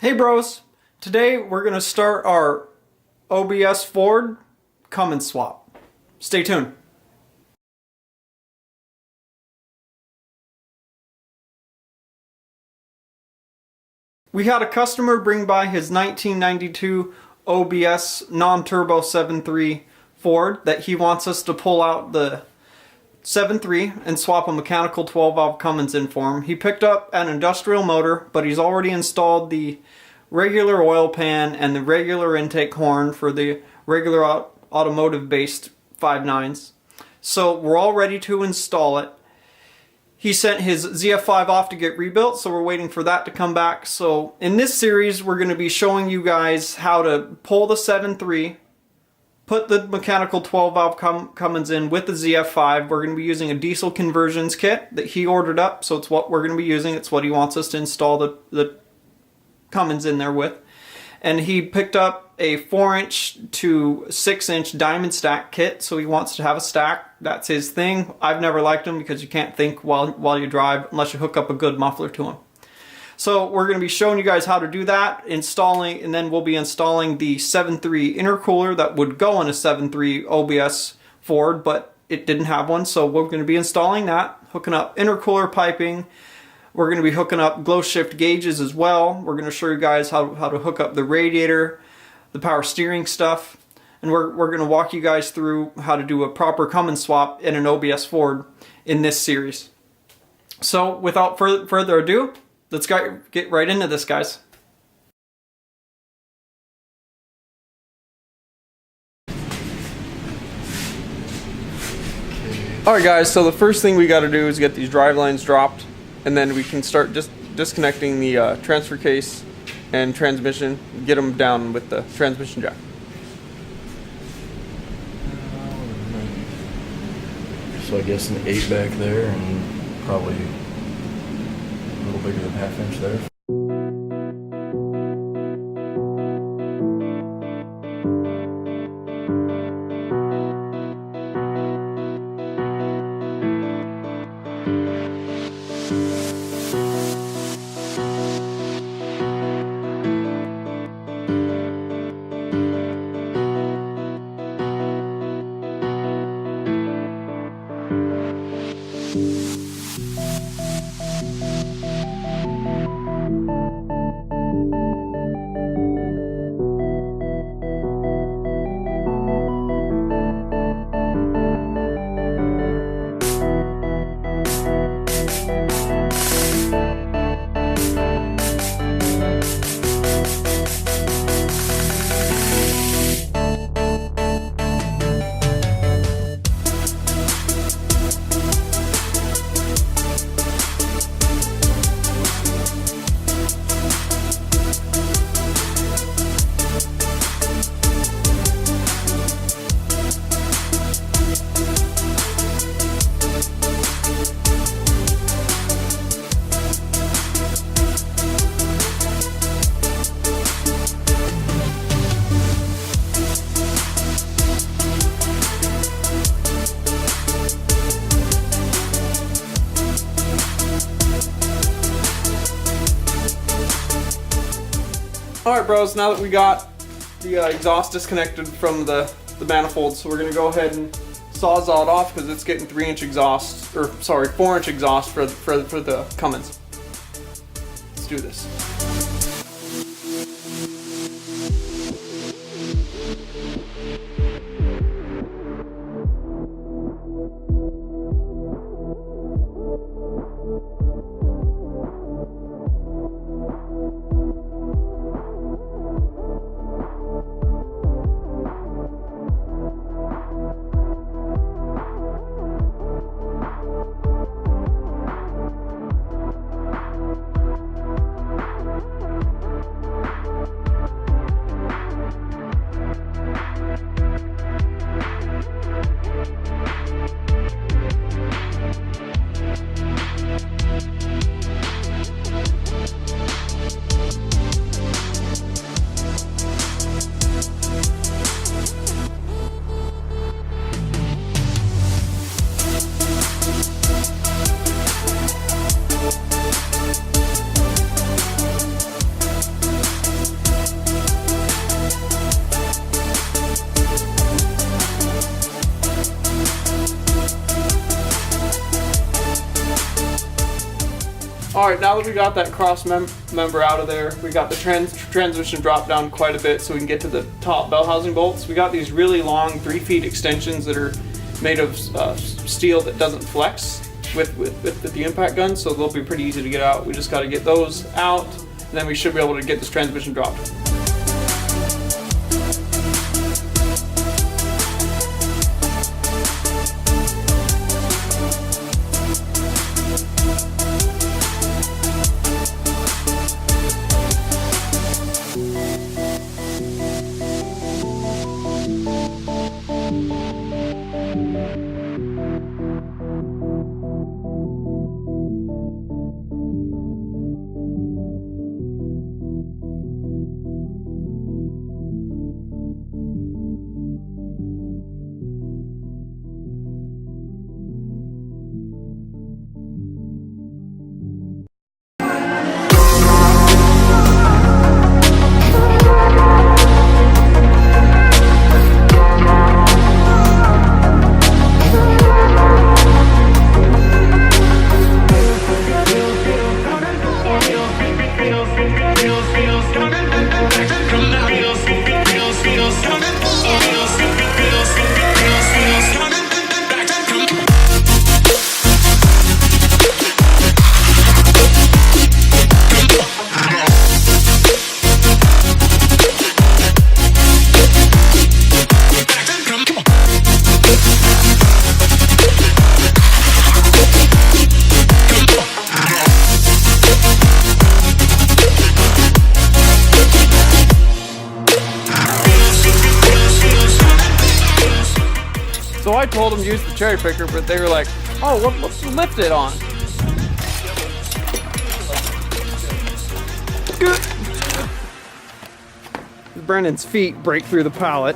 Hey bros, today we're going to start our OBS Ford Cummins swap. Stay tuned. We had a customer bring by his 1992 OBS non-turbo 7.3 Ford that he wants us to pull out the 7.3 and swap a mechanical 12-valve Cummins in for him. He picked up an industrial motor, but he's already installed the regular oil pan and the regular intake horn for the regular automotive-based 5.9s. So we're all ready to install it. He sent his ZF5 off to get rebuilt, so we're waiting for that to come back. So in this series, we're going to be showing you guys how to pull the 7.3, put the mechanical 12-valve Cummins in with the ZF5. We're going to be using a diesel conversions kit that he ordered up, so it's what we're going to be using. It's what he wants us to install the Cummins in there with. And he picked up a 4-inch to 6-inch diamond stack kit, so he wants to have a stack. That's his thing. I've never liked them because you can't think while you drive unless you hook up a good muffler to them. So we're going to be showing you guys how to do that, installing, and then we'll be installing the 7.3 intercooler that would go in a 7.3 OBS Ford, but it didn't have one, so we're going to be installing that, hooking up intercooler piping. We're going to be hooking up glow shift gauges as well. We're going to show you guys how to hook up the radiator, the power steering stuff, and we're going to walk you guys through how to do a proper Cummins swap in an OBS Ford in this series. So without further ado, let's get right into this, guys. Alright guys, so the first thing we got to do is get these drive lines dropped, and then we can start just disconnecting the transfer case and transmission, get them down with the transmission jack. So I guess an 8 back there and probably a little bigger than 1/2 inch there. Alright bros, now that we got the exhaust disconnected from the manifold, so we're going to go ahead and sawzall it off because it's getting 3-inch exhaust, or sorry, 4-inch exhaust for the Cummins. Let's do this. Alright, now that we got that cross member out of there, we got the transmission dropped down quite a bit so we can get to the top bell housing bolts. We got these really long 3 feet extensions that are made of steel that doesn't flex with the impact gun, so they'll be pretty easy to get out. We just got to get those out, and then we should be able to get this transmission dropped. So I told them to use the cherry picker, but they were like, oh, let's lift it on. Brandon's feet break through the pallet.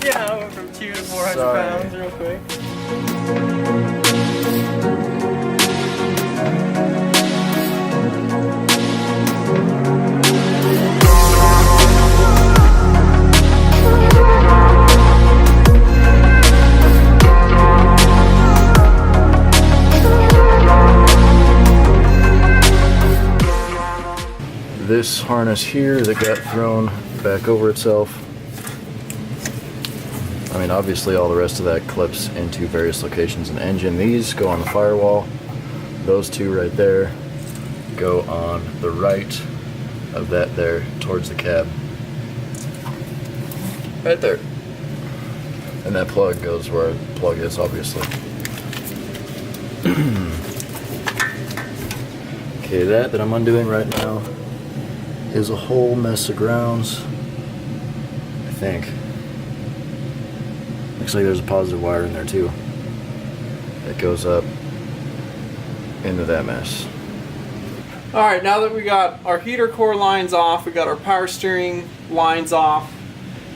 Yeah, I went from 2 to 400 pounds real quick. This harness here that got thrown back over itself. I mean, obviously all the rest of that clips into various locations in the engine. These go on the firewall. Those two right there go on the right of that there towards the cab. Right there. And that plug goes where the plug is, obviously. Okay, that I'm undoing right now is a whole mess of grounds, I think. Looks like there's a positive wire in there too. That goes up into that mess. Alright, now that we got our heater core lines off, we got our power steering lines off,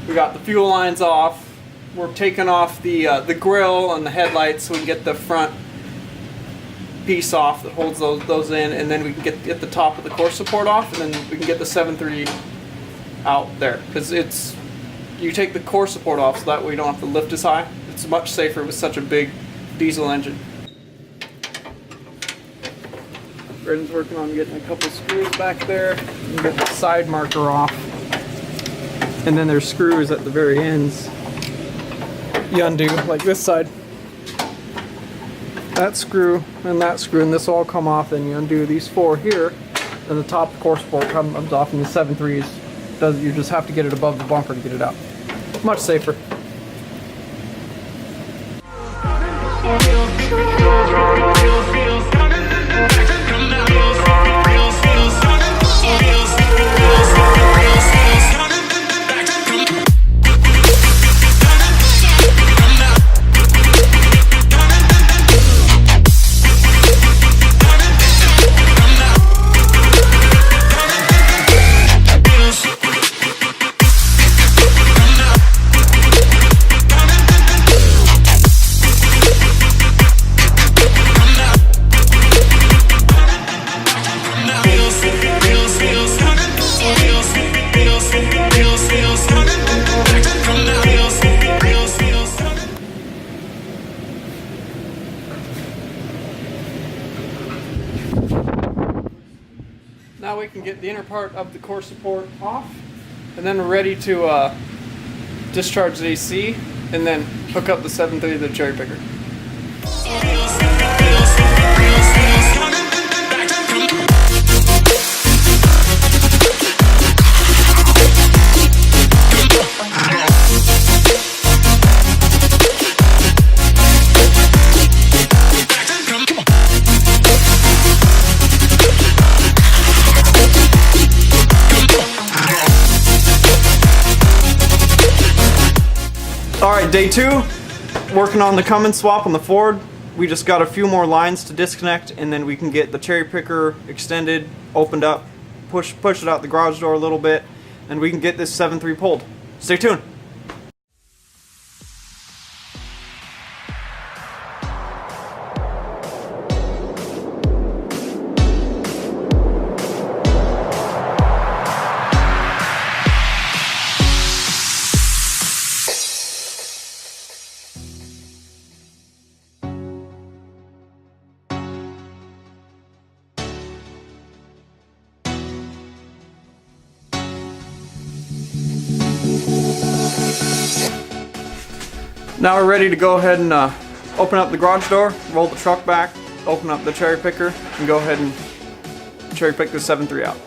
we got the fuel lines off, we're taking off the grill and the headlights so we can get the front piece off that holds those in, and then we can get the top of the core support off, and then we can get the 7.3 out there, because you take the core support off so that way you don't have to lift as high. It's much safer with such a big diesel engine. Braden's working on getting a couple screws back there and get the side marker off, and then there's screws at the very ends you undo, like this side. That screw, and this will all come off, and you undo these 4 here, and the top of the core support comes off, and the 7.3s, you just have to get it above the bumper to get it out. Much safer. can get the inner part of the core support off, and then we're ready to discharge the AC and then hook up the 7.3 to the cherry picker. Alright, day 2, working on the Cummins swap on the Ford. We just got a few more lines to disconnect, and then we can get the cherry picker extended, opened up, push it out the garage door a little bit, and we can get this 7.3 pulled. Stay tuned. Now we're ready to go ahead and open up the garage door, roll the truck back, open up the cherry picker, and go ahead and cherry pick the 7.3 out.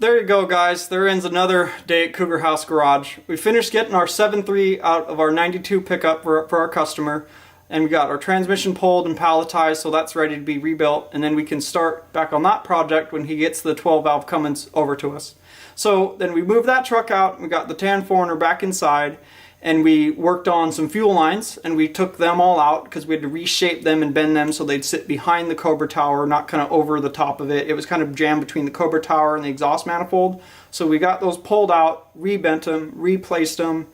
There you go, guys. There ends another day at Cougar House Garage. We finished getting our 7.3 out of our 92 pickup for our customer, and we got our transmission pulled and palletized, so that's ready to be rebuilt, and then we can start back on that project when he gets the 12-valve Cummins over to us. So then we moved that truck out, we got the tan foreigner back inside, and we worked on some fuel lines, and we took them all out because we had to reshape them and bend them so they'd sit behind the Cobra tower, not kind of over the top of it. It was kind of jammed between the Cobra tower and the exhaust manifold. So we got those pulled out, rebent them, replaced them,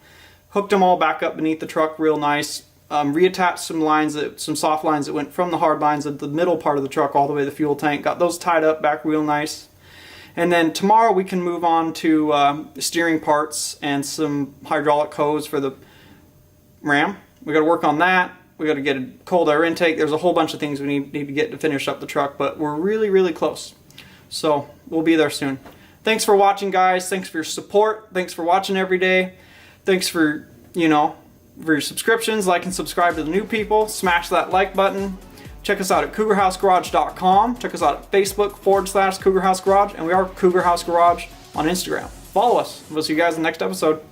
hooked them all back up beneath the truck real nice, reattached some lines, some soft lines that went from the hard lines at the middle part of the truck all the way to the fuel tank, got those tied up back real nice. And then tomorrow we can move on to steering parts and some hydraulic hose for the Ram. We got to work on that. We got to get a cold air intake. There's a whole bunch of things we need to get to finish up the truck, but we're really, really close. So we'll be there soon. Thanks for watching, guys. Thanks for your support. Thanks for watching every day. Thanks for, for your subscriptions. Like and subscribe to the new people. Smash that like button. Check us out at cougarhousegarage.com. Check us out at Facebook /Cougar House Garage. And we are Cougar House Garage on Instagram. Follow us. We'll see you guys in the next episode.